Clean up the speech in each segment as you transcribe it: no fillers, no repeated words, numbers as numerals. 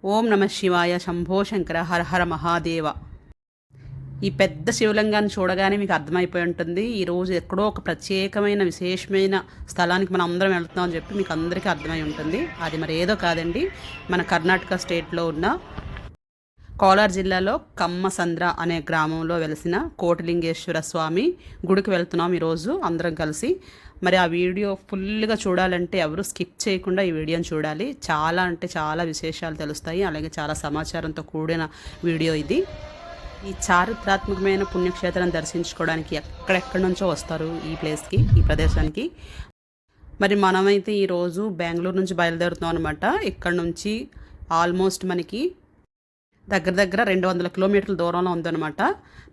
ఓం నమ శివాయ శంభో శంకర హర హర మహాదేవ. ఈ పెద్ద శివలింగాన్ని చూడగానే మీకు అర్థమైపోయి ఉంటుంది ఈరోజు ఎక్కడో ఒక ప్రత్యేకమైన విశేషమైన స్థలానికి మనం అందరం వెళ్తున్నాం అని చెప్పి మీకు అందరికీ అర్థమై ఉంటుంది. అది మరి ఏదో కాదండి, మన కర్ణాటక స్టేట్లో ఉన్న కోలార్ జిల్లాలో కమ్మసంద్ర అనే గ్రామంలో వెలిసిన కోటిలింగేశ్వర స్వామి గుడికి వెళ్తున్నాం ఈరోజు అందరం కలిసి. మరి ఆ వీడియో ఫుల్గా చూడాలంటే ఎవరు స్కిప్ చేయకుండా ఈ వీడియోని చూడాలి. చాలా అంటే చాలా విశేషాలు తెలుస్తాయి, అలాగే చాలా సమాచారంతో కూడిన వీడియో ఇది. ఈ చారిత్రాత్మకమైన పుణ్యక్షేత్రాన్ని దర్శించుకోవడానికి ఎక్కడెక్కడి నుంచో వస్తారు ఈ ప్లేస్కి, ఈ ప్రదేశానికి. మరి మనమైతే ఈరోజు బెంగళూరు నుంచి బయలుదేరుతున్నాం అనమాట. ఇక్కడ నుంచి ఆల్మోస్ట్ మనకి దగ్గర 200 కిలోమీటర్ల దూరంలో ఉందన్నమాట.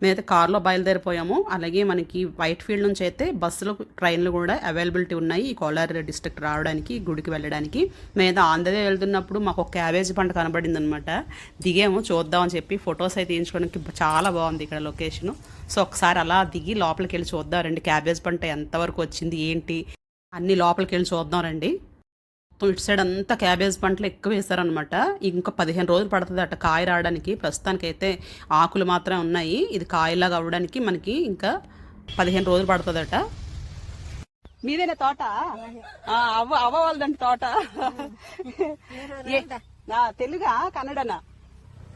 మేమైతే కార్లో బయలుదేరిపోయాము. అలాగే మనకి వైట్ ఫీల్డ్ నుంచి అయితే బస్సులు, ట్రైన్లు కూడా అవైలబిలిటీ ఉన్నాయి ఈ కోలార్ డిస్ట్రిక్ట్ రావడానికి, గుడికి వెళ్ళడానికి. మేము ఆంధ్రదే వెళ్తున్నప్పుడు మాకు ఒక క్యాబేజీ పంట కనబడింది అనమాట. దిగాము చూద్దామని చెప్పి, ఫొటోస్ అయితే తీయించుకోవడానికి చాలా బాగుంది ఇక్కడ లొకేషను. సో ఒకసారి అలా దిగి లోపలికి వెళ్ళి చూద్దాం రండి, క్యాబేజ్ పంట ఎంతవరకు వచ్చింది ఏంటి అన్ని లోపలికి వెళ్ళి చూద్దాం రండి. ఇటు సైడ్ అంతా క్యాబేజ్ పంటలు ఎక్కువ వేశారనమాట. ఇంకా 15 రోజులు పడుతుంది అట్ట కాయ రావడానికి. ప్రస్తుతానికైతే ఆకులు మాత్రమే ఉన్నాయి. ఇది కాయలాగా అవ్వడానికి మనకి ఇంకా 15 రోజులు పడుతుందట. మీదేనా తోట? అవ్వ వాళ్ళదండి తోట. తెలుగా కన్నడనా?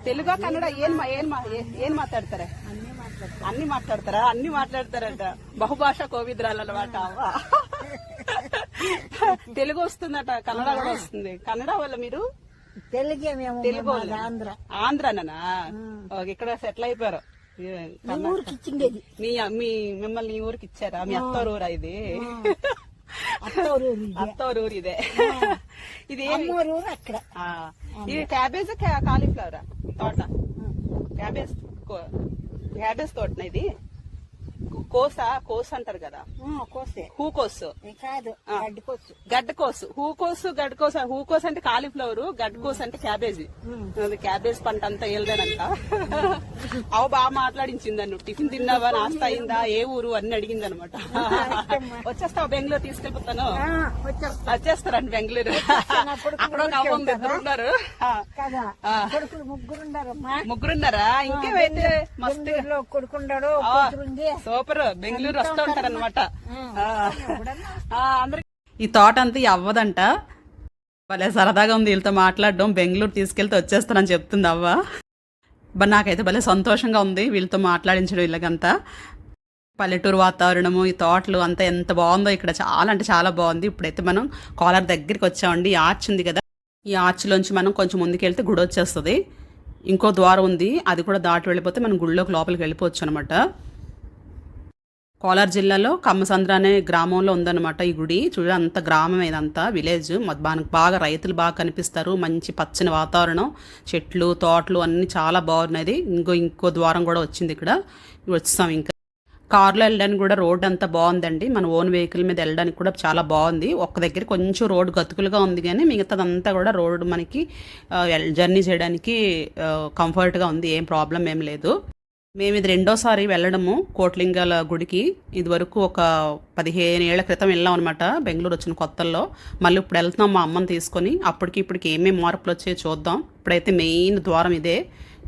తెలుగా కన్నడ ఏం మాట్లాడతారా? అన్ని మాట్లాడతారంట. బహుభాషా కోవిద్రాలు అనమాట అవ్వ. తెలుగు వస్తుందట, కన్నడ కూడా వస్తుంది. కన్నడ వల్ల మీరు తెలుగు ఆంధ్రనా? ఇక్కడ సెటిల్ అయిపోయారు. మిమ్మల్ని ఈ ఊరికి ఇచ్చారా? మీ అత్తూరు ఊరా ఇది? అత్తూరు ఇదే. ఇది ఇది క్యాబేజ్ కాలీఫ్లవరా తోట? క్యాబేజ్ తోటనా ఇది? కోస అంటారు కదా, హూకోసు గడ్డకోసు. హూకోసు అంటే కాలీఫ్లవర్, గడ్డకోసు అంటే క్యాబేజీ. క్యాబేజ్ పంట అంతా వెళ్దానంట. అవు బాగా మాట్లాడించింది నన్ను. టిఫిన్ తిన్నావా, నాస్తా అయిందా, ఏ ఊరు అన్ని అడిగింది అనమాట. వచ్చేస్తావు బెంగళూరు? తీసుకెళ్ళిపోతాను. వచ్చేస్తారండి బెంగళూరు. అక్కడ ఒక అవ్వ ఉంది, ఇద్దరు ఉన్నారు. ముగ్గురున్నారా? ఇంకేమైతే మస్తు కొడుకున్నాడు. సూపర్, బెంగళూరు వస్తూ ఉంటారనమాట అందరికి. ఈ తోట అంతా అవ్వదంట. భలే సరదాగా ఉంది వీళ్ళతో మాట్లాడడం. బెంగళూరు తీసుకెళ్తే వచ్చేస్తానని చెప్తుంది అవ్వ. నాకైతే భలే సంతోషంగా ఉంది వీళ్ళతో మాట్లాడించడం. వీళ్ళకంతా పల్లెటూరు వాతావరణము, ఈ తోటలు అంతా ఎంత బాగుందో ఇక్కడ. చాలా అంటే చాలా బాగుంది. ఇప్పుడైతే మనం కోలార్ దగ్గరికి వచ్చామండి. ఈ ఆర్చ్ ఉంది కదా, ఈ ఆర్చ్లోంచి మనం కొంచెం ముందుకెళ్తే గుడి వచ్చేస్తుంది. ఇంకో ద్వారం ఉంది, అది కూడా దాటి వెళ్ళిపోతే మనం గుడిలోకి లోపలికి వెళ్ళిపోవచ్చు అనమాట. కోలార్ జిల్లాలో కమ్మసంద్ర అనే గ్రామంలో ఉందన్నమాట ఈ గుడి. చూడ అంత గ్రామం, ఇదంతా విలేజ్. మనకు బాగా రైతులు బాగా కనిపిస్తారు. మంచి పచ్చని వాతావరణం, చెట్లు, తోటలు అన్నీ చాలా బాగున్నది. ఇంకో ద్వారం కూడా వచ్చింది ఇక్కడ. వచ్చాం. ఇంకా కార్లో వెళ్ళడానికి కూడా రోడ్ అంతా బాగుందండి. మన ఓన్ వెహికల్ మీద వెళ్ళడానికి కూడా చాలా బాగుంది. ఒక్క దగ్గర కొంచెం రోడ్డు గతుకులుగా ఉంది, కానీ మిగతాదంతా కూడా రోడ్డు మనకి జర్నీ చేయడానికి కంఫర్ట్గా ఉంది. ఏం ప్రాబ్లం ఏం లేదు. మేము ఇది రెండోసారి వెళ్ళడము కోట్లింగాల గుడికి. ఇదివరకు ఒక 15 ఏళ్ల క్రితం వెళ్ళాం అనమాట, బెంగళూరు వచ్చిన కొత్తల్లో. మళ్ళీ ఇప్పుడు వెళ్తున్నాం మా అమ్మని తీసుకొని. ఇప్పటికి ఏమేమి మార్పులు వచ్చాయో చూద్దాం. ఇప్పుడైతే మెయిన్ ద్వారం ఇదే.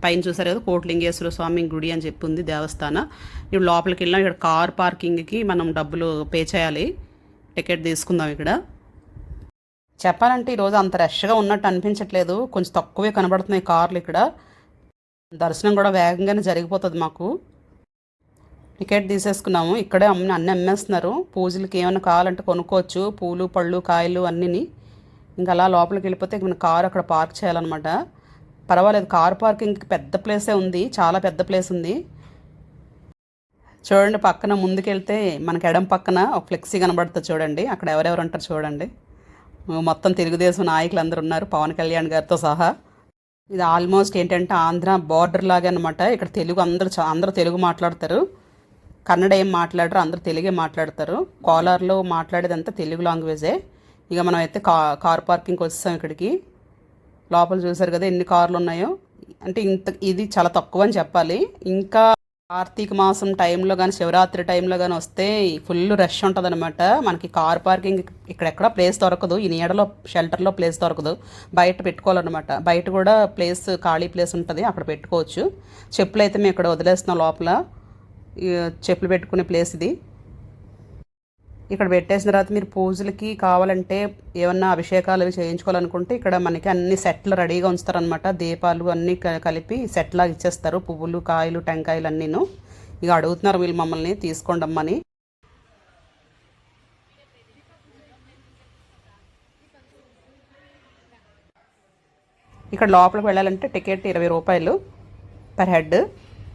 పైన చూసారు కదా, కోటిలింగేశ్వర స్వామి గుడి అని చెప్పి ఉంది దేవస్థానం. ఇప్పుడు లోపలికి వెళ్ళాం. ఇక్కడ కార్ పార్కింగ్కి మనం డబ్బులు పే చేయాలి, టికెట్ తీసుకుందాం. ఇక్కడ చెప్పాలంటే ఈరోజు అంత రష్గా ఉన్నట్టు అనిపించట్లేదు, కొంచెం తక్కువే కనబడుతున్నాయి కార్లు ఇక్కడ. దర్శనం కూడా వేగంగానే జరిగిపోతుంది మాకు. టికెట్ తీసేసుకున్నాము. ఇక్కడే అన్ని అమ్మేస్తున్నారు. పూజలకి ఏమైనా కావాలంటే కొనుక్కోవచ్చు, పూలు, పళ్ళు, కాయలు అన్నిని. ఇంకా అలా లోపలికి వెళ్ళిపోతే మన కారు అక్కడ పార్క్ చేయాలన్నమాట. పర్వాలేదు, కార్ పార్కింగ్కి పెద్ద ప్లేసే ఉంది, చాలా పెద్ద ప్లేస్ ఉంది. చూడండి, పక్కన ముందుకెళ్తే మనకి ఎడం పక్కన ఒక ఫ్లెక్సీ కనబడుతుంది చూడండి. అక్కడ ఎవరెవరు ఉంటారు చూడండి. మొత్తం తెలుగుదేశం నాయకులు అందరూ ఉన్నారు, పవన్ కళ్యాణ్ గారితో సహా. ఇది ఆల్మోస్ట్ ఏంటంటే ఆంధ్ర బార్డర్ లాగా అనమాట. ఇక్కడ తెలుగు అందరూ తెలుగు మాట్లాడతారు, కన్నడ ఏం మాట్లాడరు, అందరూ తెలుగే మాట్లాడతారు. కోలార్లో మాట్లాడేదంతా తెలుగు లాంగ్వేజే. ఇక మనం అయితే కార్ పార్కింగ్కి వచ్చేసాం ఇక్కడికి. లోపల చూసారు కదా ఎన్ని కార్లు ఉన్నాయో. అంటే ఇది చాలా తక్కువ అని చెప్పాలి. ఇంకా కార్తీక మాసం టైంలో కానీ శివరాత్రి టైంలో కానీ వస్తే ఫుల్ రష్ ఉంటుంది అనమాట. మనకి కార్ పార్కింగ్ ఇక్కడెక్కడ ప్లేస్ దొరకదు, ఈ నీడలో షెల్టర్లో ప్లేస్ దొరకదు, బయట పెట్టుకోవాలన్నమాట. బయట కూడా ప్లేస్ ఖాళీ ప్లేస్ ఉంటుంది, అక్కడ పెట్టుకోవచ్చు. చెప్పులు అయితే మేము ఇక్కడ వదిలేస్తున్నాం లోపల, చెప్పులు పెట్టుకునే ప్లేస్ ఇది. ఇక్కడ పెట్టేసిన తర్వాత మీరు పూజలకి కావాలంటే ఏమన్నా అభిషేకాలు అవి చేయించుకోవాలనుకుంటే ఇక్కడ మనకి అన్ని సెట్లు రెడీగా ఉంచుతారనమాట. దీపాలు అన్నీ కలిపి సెట్లాగా ఇచ్చేస్తారు, పువ్వులు కాయలు టెంకాయలు అన్నీను. ఇక అడుగుతున్నారు వీళ్ళు మమ్మల్ని తీసుకోండి అమ్మని. ఇక్కడ లోపలికి వెళ్ళాలంటే టికెట్ 20 రూపాయలు పర్ హెడ్.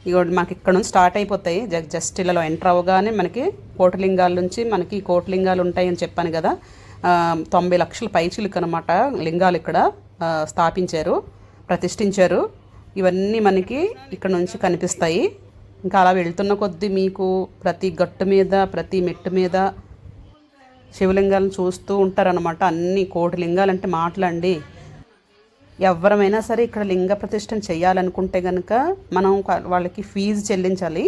ఇక మనకి ఇక్కడ నుంచి స్టార్ట్ అయిపోతాయి. జస్ట్ ఇలా ఎంటర్ అవ్వగానే మనకి కోటిలింగాల నుంచి మనకి కోటిలింగాలు ఉంటాయని చెప్పాను కదా, 90 లక్షల పైచిలుకు అనమాట లింగాలు ఇక్కడ స్థాపించారు, ప్రతిష్ఠించారు. ఇవన్నీ మనకి ఇక్కడ నుంచి కనిపిస్తాయి. ఇంకా అలా వెళ్తున్న కొద్దీ మీకు ప్రతి గట్టు మీద ప్రతి మెట్టు మీద శివలింగాలను చూస్తూ ఉంటారనమాట. అన్ని కోటిలింగాలు అంటే మాటలండి. ఎవరమైనా సరే ఇక్కడ లింగ ప్రతిష్టం చేయాలనుకుంటే కనుక మనం వాళ్ళకి ఫీజు చెల్లించాలి.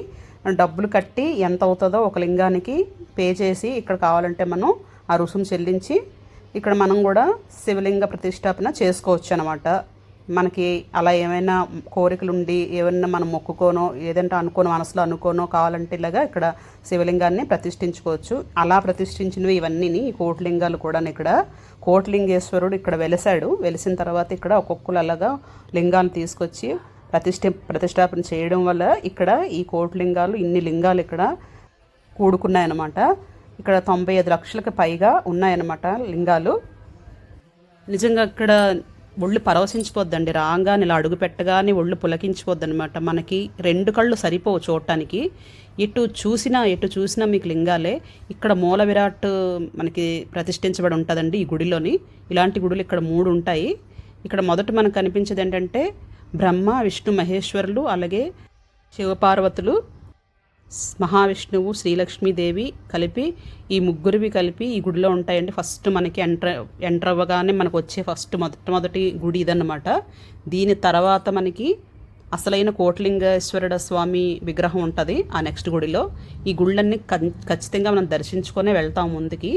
డబ్బులు కట్టి ఎంత అవుతుందో ఒక లింగానికి పే చేసి ఇక్కడ కావాలంటే మనం ఆ రుసుము చెల్లించి ఇక్కడ మనం కూడా శివలింగ ప్రతిష్టాపన చేసుకోవచ్చు అనమాట. మనకి అలా ఏమైనా కోరికలు ఉండి ఏమైనా మనం మొక్కుకోనో ఏదంటే అనుకోనో మనసులో అనుకోనో కావాలంటే ఇలాగా ఇక్కడ శివలింగాన్ని ప్రతిష్ఠించుకోవచ్చు. అలా ప్రతిష్ఠించినవి ఇవన్నీ ఈ కోటిలింగాలు కూడా. ఇక్కడ కోటిలింగేశ్వరుడు ఇక్కడ వెలిసిన తర్వాత ఇక్కడ ఒక్కొక్కరు అలాగా లింగాలు తీసుకొచ్చి ప్రతిష్టాపన చేయడం వల్ల ఇక్కడ ఈ కోటిలింగాలు ఇన్ని లింగాలు ఇక్కడ కూడుకున్నాయన్నమాట. ఇక్కడ 95 లక్షలకు పైగా ఉన్నాయన్నమాట లింగాలు. నిజంగా ఇక్కడ ఒళ్ళు పరవశించిపోద్దండి. రాగానే ఇలా అడుగు పెట్టగానే ఒళ్ళు పులకించిపోద్ది అనమాట. మనకి 2 కళ్ళు సరిపోవు చూడటానికి. ఎటు చూసినా మీకు లింగాలే. ఇక్కడ మూల విరాట్ మనకి ప్రతిష్ఠించబడి ఉంటుందండి ఈ గుడిలోని. ఇలాంటి గుడులు ఇక్కడ 3 ఉంటాయి. ఇక్కడ మొదట మనకు కనిపించేది ఏంటంటే బ్రహ్మ విష్ణు మహేశ్వరులు, అలాగే శివపార్వతులు, మహావిష్ణువు, శ్రీలక్ష్మీదేవి కలిపి ఈ ముగ్గురివి కలిపి ఈ గుడిలో ఉంటాయండి. ఫస్ట్ మనకి ఎంటర్ అవ్వగానే మనకు వచ్చే మొదటి గుడి ఇదన్నమాట. దీని తర్వాత మనకి అసలైన కోటిలింగేశ్వరుడ స్వామి విగ్రహం ఉంటుంది ఆ నెక్స్ట్ గుడిలో. ఈ గుళ్ళన్నీ ఖచ్చితంగా మనం దర్శించుకొనే వెళ్తాం ముందుకి.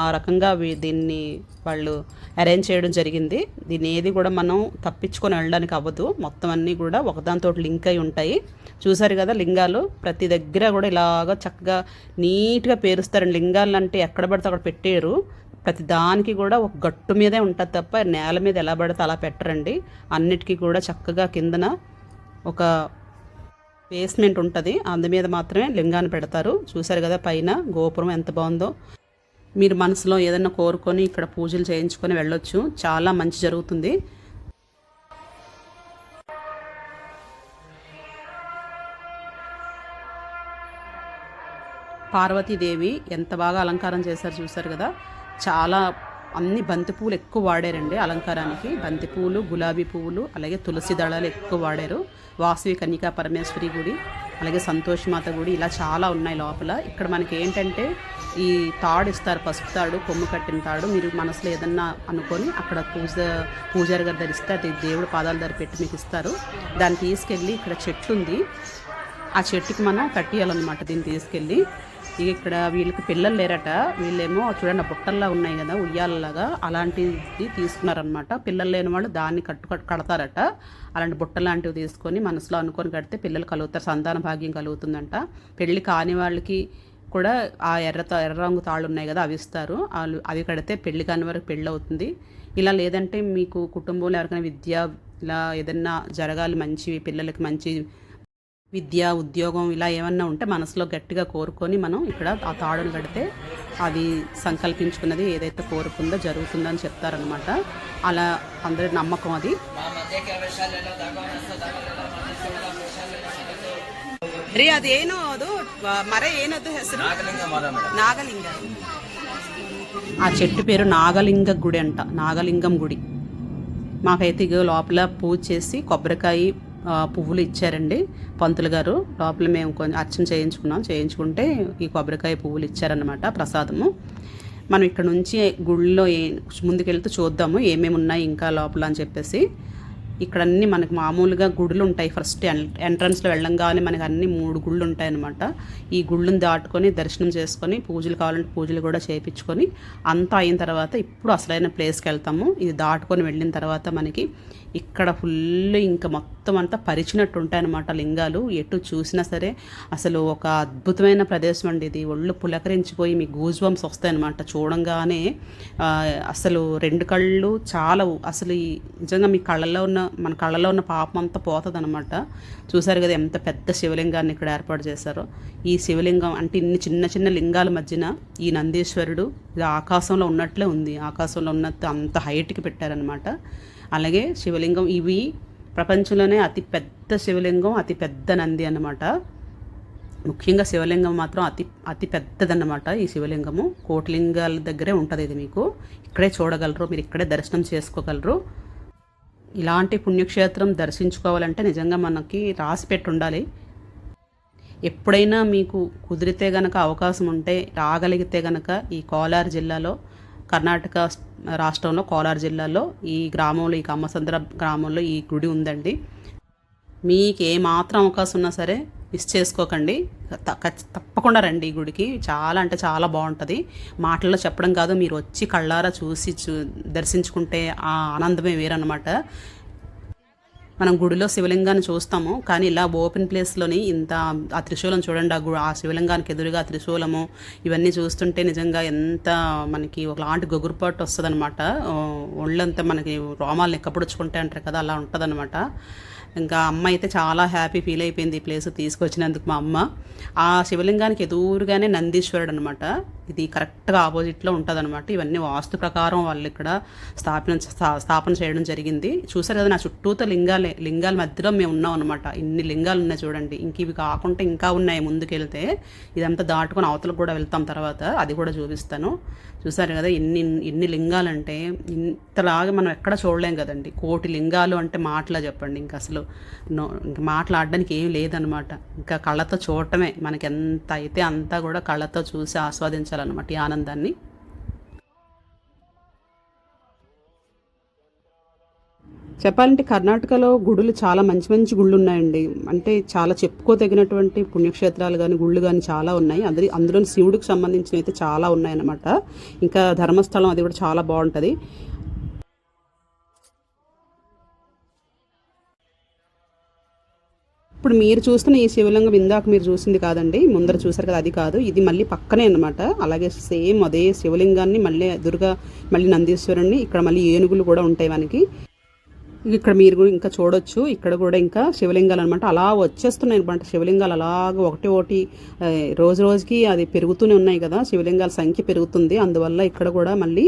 ఆ రకంగా దీన్ని వాళ్ళు అరేంజ్ చేయడం జరిగింది. దీన్ని ఏది కూడా మనం తప్పించుకొని వెళ్ళడానికి అవ్వదు. మొత్తం అన్నీ కూడా ఒకదానితో లింక్ అయి ఉంటాయి. చూసారు కదా లింగాలు ప్రతి దగ్గర కూడా ఇలాగ చక్కగా నీట్గా పేరుస్తారండి. లింగాలు అంటే ఎక్కడ పడితే అక్కడ పెట్టేరు. ప్రతి దానికి కూడా ఒక గట్టు మీదే ఉంటుంది తప్ప నేల మీద ఎలా పడితే అలా పెట్టరండి. అన్నిటికీ కూడా చక్కగా కిందన ఒక బేస్మెంట్ ఉంటుంది, అందు మీద మాత్రమే లింగాన్ని పెడతారు. చూసారు కదా పైన గోపురం ఎంత బాగుందో. మీరు మనసులో ఏదైనా కోరుకొని ఇక్కడ పూజలు చేయించుకొని వెళ్ళొచ్చు, చాలా మంచి జరుగుతుంది. పార్వతీదేవి ఎంత బాగా అలంకారం చేశారు చూసారు కదా. చాలా అన్ని బంతిపూలు ఎక్కువ వాడారండి అలంకారానికి. బంతిపూలు, గులాబీ పువ్వులు, అలాగే తులసి దళాలు ఎక్కువ వాడారు. వాసవి కన్యకా పరమేశ్వరి గుడి, అలాగే సంతోషమాత గుడి, ఇలా చాలా ఉన్నాయి లోపల. ఇక్కడ మనకి ఏంటంటే ఈ తాడు ఇస్తారు, పసుపు తాడు, కొమ్ము కట్టిన తాడు. మీరు మనసులో ఏదన్నా అనుకొని అక్కడ పూజారి గారు ధరిస్తే అది దేవుడు పాదాల దగ్గర పెట్టి మీకు ఇస్తారు. దాన్ని తీసుకెళ్ళి ఇక్కడ చెట్టు ఉంది, ఆ చెట్టుకి మనం కట్టియాలన్నమాట. దీన్ని తీసుకెళ్ళి ఇక ఇక్కడ వీళ్ళకి పిల్లలు లేరట, వీళ్ళేమో చూడండి బుట్టల్లా ఉన్నాయి కదా ఉయ్యాలలాగా, అలాంటిది తీసుకున్నారనమాట. పిల్లలు లేని వాళ్ళు దాన్ని కడతారట. అలాంటి బుట్ట లాంటివి తీసుకొని మనసులో అనుకొని కడితే పిల్లలు కలుగుతారు, సంతాన భాగ్యం కలుగుతుందంట. పెళ్ళి కాని వాళ్ళకి కూడా ఆ ఎర్ర రంగు తాళ్ళు ఉన్నాయి కదా అవి ఇస్తారు. అవి కడితే పెళ్లి కాని వరకు పెళ్ళి అవుతుంది. ఇలా లేదంటే మీకు కుటుంబంలో ఎవరికైనా విద్య ఇలా ఏదన్నా జరగాలి, మంచి పిల్లలకి మంచి విద్య, ఉద్యోగం ఇలా ఏమన్నా ఉంటే మనసులో గట్టిగా కోరుకొని మనం ఇక్కడ ఆ తాడును కడితే అది సంకల్పించుకున్నది ఏదైతే కోరుకుందో జరుగుతుందని చెప్తారనమాట. అలా అందరి నమ్మకం అది. ರೀ ಅದೇನು ಅದು ಮರ ಏನದು ಹೆಸರು? నాగలింగ. ఆ చెట్టు పేరు నాగలింగ గుడి అంట, నాగలింగం గుడి. మాకైతే ఇక లోపల పూజ చేసి కొబ్బరికాయ పువ్వులు ఇచ్చారండి పంతులు గారు. లోపల మేము కొంచెం అర్చన చేయించుకుంటే ఈ కొబ్బరికాయ పువ్వులు ఇచ్చారనమాట ప్రసాదము. మనం ఇక్కడ నుంచి గుళ్ళో ముందుకెళ్తూ చూద్దాము ఏమేమి ఉన్నాయి ఇంకా లోపల అని చెప్పేసి. ఇక్కడ అన్నీ మనకు మామూలుగా గుడులు ఉంటాయి. ఫస్ట్ ఎంట్రన్స్లో వెళ్ళంగానే మనకు అన్ని 3 గుళ్ళు ఉంటాయి అన్నమాట. ఈ గుళ్ళను దాటుకొని దర్శనం చేసుకొని పూజలు కావాలంటే పూజలు కూడా చేయించుకొని అంతా అయిన తర్వాత ఇప్పుడు అసలైన ప్లేస్కి వెళ్తాము. ఇది దాటుకొని వెళ్ళిన తర్వాత మనకి ఇక్కడ ఫుల్ ఇంకా మొత్తం అంతా పరిచినట్టు ఉంటాయన్నమాట లింగాలు. ఎటు చూసినా సరే అసలు ఒక అద్భుతమైన ప్రదేశం అండి ఇది. ఒళ్ళు పులకరించిపోయి మీకు గూజ్ బంప్స్ వస్తాయన్నమాట చూడంగానే. అసలు 2 కళ్ళు చాలవు అసలు. నిజంగా మీ మన కళ్ళలో ఉన్న పాపం అంతా పోతుంది అనమాట. చూసారు కదా ఎంత పెద్ద శివలింగాన్ని ఇక్కడ ఏర్పాటు చేశారో. ఈ శివలింగం అంటే ఇన్ని చిన్న చిన్న లింగాల మధ్యన ఈ నందీశ్వరుడు ఇది ఆకాశంలో ఉన్నట్లే ఉంది. ఆకాశంలో ఉన్నట్టు అంత హైట్కి పెట్టారనమాట. అలాగే శివలింగం ఇవి ప్రపంచంలోనే అతి పెద్ద శివలింగం, అతి పెద్ద నంది అన్నమాట. ముఖ్యంగా శివలింగం మాత్రం అతి పెద్దదన్నమాట. ఈ శివలింగము కోటిలింగాల దగ్గరే ఉంటుంది. ఇది మీకు ఇక్కడే చూడగలరు, మీరు ఇక్కడే దర్శనం చేసుకోగలరు. ఇలాంటి పుణ్యక్షేత్రం దర్శించుకోవాలంటే నిజంగా మనకి రాసి పెట్టి ఉండాలి. ఎప్పుడైనా మీకు కుదిరితే గనక అవకాశం ఉంటే రాగలిగితే గనక ఈ కోలార్ జిల్లాలో, కర్ణాటక రాష్ట్రంలో కోలార్ జిల్లాలో ఈ గ్రామంలో, ఈ కమ్మసంద్ర గ్రామంలో ఈ గుడి ఉందండి. మీకు ఏమాత్రం అవకాశం ఉన్నా సరే మిస్ చేసుకోకండి. తప్పకుండా రండి ఈ గుడికి. చాలా అంటే చాలా బాగుంటుంది. మాటల్లో చెప్పడం కాదు, మీరు వచ్చి కళ్ళారా చూసి దర్శించుకుంటే ఆ ఆనందమే వేరన్నమాట. మనం గుడిలో శివలింగాన్ని చూస్తాము, కానీ ఇలా ఓపెన్ ప్లేస్లోని ఇంత ఆ త్రిశూలం చూడండి. ఆ శివలింగానికి ఎదురుగా త్రిశూలము ఇవన్నీ చూస్తుంటే నిజంగా ఎంత మనకి ఒకలాంటి గొగురుపాటు వస్తుంది అనమాట. ఒళ్ళంతా మనకి రోమాలు ఎక్కపొడుచుకుంటే అంటారు కదా, అలా ఉంటుంది అనమాట. ఇంకా అమ్మ అయితే చాలా హ్యాపీ ఫీల్ అయిపోయింది ఈ ప్లేస్ తీసుకొచ్చినందుకు. మా అమ్మ ఆ శివలింగానికి ఎదురుగానే నందీశ్వరుడు అనమాట. ఇది కరెక్ట్గా ఆపోజిట్లో ఉంటుంది అనమాట. ఇవన్నీ వాస్తు ప్రకారం వాళ్ళు ఇక్కడ స్థాపన చేయడం జరిగింది. చూసారు కదా, నా చుట్టూతో లింగాల మధ్యలో మేము ఉన్నాం అనమాట. ఇన్ని లింగాలు ఉన్నాయి చూడండి. ఇంక ఇవి కాకుండా ఇంకా ఉన్నాయి ముందుకెళ్తే. ఇదంతా దాటుకొని అవతలకు కూడా వెళ్తాం తర్వాత, అది కూడా చూపిస్తాను. చూసారు కదా ఎన్ని లింగాలంటే ఇంతలాగా మనం ఎక్కడ చూడలేం కదండి. 1,000,000 లింగాలు అంటే మాటలా చెప్పండి. ఇంకా అసలు ఇంకా మాట్లాడడానికి ఏం లేదనమాట. ఇంకా కళ్ళతో చూడటమే. మనకి ఎంత అయితే అంతా కూడా కళ్ళతో చూసి ఆస్వాదించాలన్నమాట ఈ ఆనందాన్ని. చెప్పాలంటే కర్ణాటకలో గుడులు చాలా మంచి మంచి గుళ్ళు ఉన్నాయండి. అంటే చాలా చెప్పుకోదగినటువంటి పుణ్యక్షేత్రాలు కానీ గుళ్ళు కానీ చాలా ఉన్నాయి. అందులో శివుడికి సంబంధించినవి అయితే చాలా ఉన్నాయన్నమాట. ఇంకా ధర్మస్థలం అది కూడా చాలా బాగుంటుంది. ఇప్పుడు మీరు చూస్తున్న ఈ శివలింగం ఇందాక మీరు చూసింది కాదండి, ముందర చూసారు కదా, అది కాదు. ఇది మళ్ళీ పక్కనే అనమాట. అలాగే సేమ్ అదే శివలింగాన్ని మళ్ళీ ఎదురుగా మళ్ళీ నందీశ్వరుణ్ణి, ఇక్కడ మళ్ళీ ఏనుగులు కూడా ఉంటాయి మనకి. ఇక్కడ మీరు ఇంకా చూడొచ్చు. ఇక్కడ కూడా ఇంకా శివలింగాలు అనమాట అలా వచ్చేస్తున్నాయి అనమాట. శివలింగాలు అలాగ ఒకటి రోజు రోజుకి అది పెరుగుతూనే ఉన్నాయి కదా, శివలింగాల సంఖ్య పెరుగుతుంది. అందువల్ల ఇక్కడ కూడా మళ్ళీ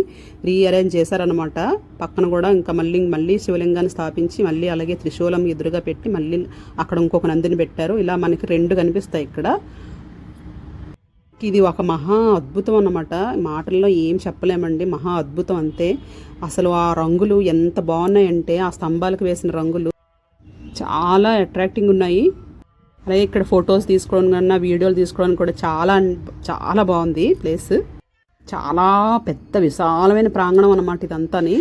రీఅరేంజ్ చేశారనమాట. పక్కన కూడా ఇంకా మళ్ళీ శివలింగాన్ని స్థాపించి మళ్ళీ అలాగే త్రిశూలం ఎదురుగా పెట్టి మళ్ళీ అక్కడ ఇంకొక నందిని పెట్టారు. ఇలా మనకి 2 కనిపిస్తాయి ఇక్కడ. ఇది ఒక మహా అద్భుతం అన్నమాట. మాటల్లో ఏం చెప్పలేమండి, మహా అద్భుతం అంతే. అసలు ఆ రంగులు ఎంత బాగున్నాయంటే ఆ స్తంభాలకు వేసిన రంగులు చాలా అట్రాక్టింగ్ ఉన్నాయి. అలాగే ఇక్కడ ఫొటోస్ తీసుకోవడం కన్నా వీడియోలు తీసుకోవడానికి కూడా చాలా చాలా బాగుంది ప్లేస్. చాలా పెద్ద విశాలమైన ప్రాంగణం అన్నమాట ఇదంతాని.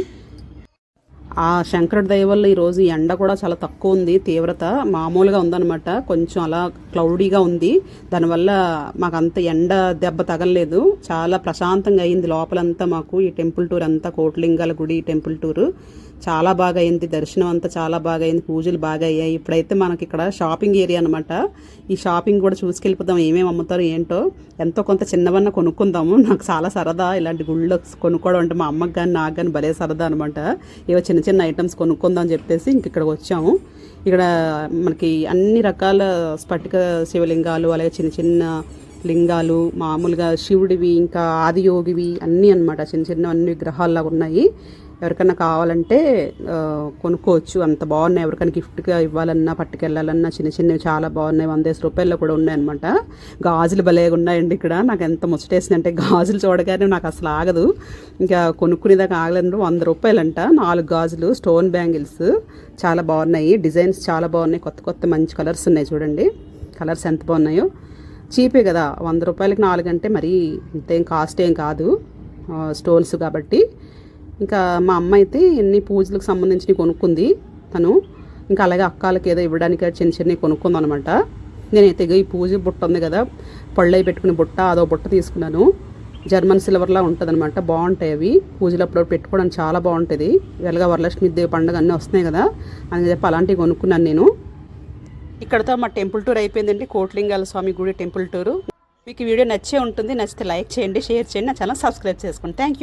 ఆ శంకరుడి దయ వల్ల ఈరోజు ఎండ కూడా చాలా తక్కువ ఉంది, తీవ్రత మామూలుగా ఉందన్నమాట. కొంచెం అలా క్లౌడీగా ఉంది. దానివల్ల మాకు అంత ఎండ దెబ్బ తగలలేదు. చాలా ప్రశాంతంగా అయింది లోపలంతా మాకు. ఈ టెంపుల్ టూర్ అంతా, కోటిలింగాల గుడి టెంపుల్ టూరు చాలా బాగా అయింది. దర్శనం అంతా చాలా బాగా అయింది. పూజలు బాగా అయ్యాయి. ఇప్పుడైతే మనకి ఇక్కడ షాపింగ్ ఏరియా అనమాట. ఈ షాపింగ్ కూడా చూసుకెళ్ళిపోదాం. ఏమేమి అమ్ముతారో ఏంటో, ఎంతో కొంత చిన్నవన్న కొనుక్కుందాము. నాకు చాలా సరదా ఇలాంటి గుళ్ళో కొనుక్కోవడం అంటే. మా అమ్మకి కానీ నాకు కానీ భలే సరదా అనమాట. ఏవో చిన్న చిన్న ఐటమ్స్ కొనుక్కుందాం అని చెప్పేసి ఇక్కడికి వచ్చాము. ఇక్కడ మనకి అన్ని రకాల స్ఫటిక శివలింగాలు, అలాగే చిన్న చిన్న లింగాలు, మామూలుగా శివుడివి, ఇంకా ఆదియోగివి అన్నీ అనమాట. చిన్న చిన్న అన్ని విగ్రహాల్లాగా ఉన్నాయి. ఎవరికైనా కావాలంటే కొనుక్కోవచ్చు. అంత బాగున్నాయి. ఎవరికైనా గిఫ్ట్గా ఇవ్వాలన్నా పట్టుకెళ్ళాలన్నా చిన్న చిన్నవి చాలా బాగున్నాయి. 100 రూపాయల్లో కూడా ఉన్నాయన్నమాట. గాజులు భలేగా ఉన్నాయండి ఇక్కడ. నాకు ఎంత ముచ్చటేసింది అంటే గాజులు చూడగానే నాకు అసలు ఆగదు. ఇంకా కొనుక్కునేదాకా ఆగలేదు. 100 రూపాయలంట 4 గాజులు, స్టోన్ బ్యాంగిల్స్ చాలా బాగున్నాయి. డిజైన్స్ చాలా బాగున్నాయి. కొత్త కొత్త మంచి కలర్స్ ఉన్నాయి చూడండి. కలర్స్ ఎంత బాగున్నాయో. చీపే కదా, 100 రూపాయలకి 4 అంటే మరీ ఇంతేం కాస్ట్ ఏం కాదు, స్టోన్స్ కాబట్టి. ఇంకా మా అమ్మ అయితే ఎన్ని పూజలకు సంబంధించినవి కొనుక్కుంది. తను. ఇంకా అలాగే అక్కాలకి ఏదో ఇవ్వడానికి చిన్న చిన్నవి కొనుక్కుందాం అనమాట. నేనైతే ఈ పూజ బుట్ట ఉంది కదా, పళ్ళు అవి పెట్టుకునే బుట్ట, అదో బుట్ట తీసుకున్నాను. జర్మన్ సిల్వర్లా ఉంటుంది అనమాట. బాగుంటాయి అవి, పూజలు అప్పుడు పెట్టుకోవడానికి చాలా బాగుంటుంది. వెలగా వరలక్ష్మి దేవి పండుగ అన్నీ వస్తున్నాయి కదా అని చెప్పి అలాంటివి కొనుక్కున్నాను నేను. ఇక్కడతో మా టెంపుల్ టూర్ అయిపోయిందండి, కోట్లింగాల స్వామి గుడి టెంపుల్ టూరు. మీకు ఈ వీడియో నచ్చే ఉంటుంది. నచ్చితే లైక్ చేయండి, షేర్ చేయండి, నా ఛానల్ సబ్స్క్రైబ్ చేసుకోండి. Thank you.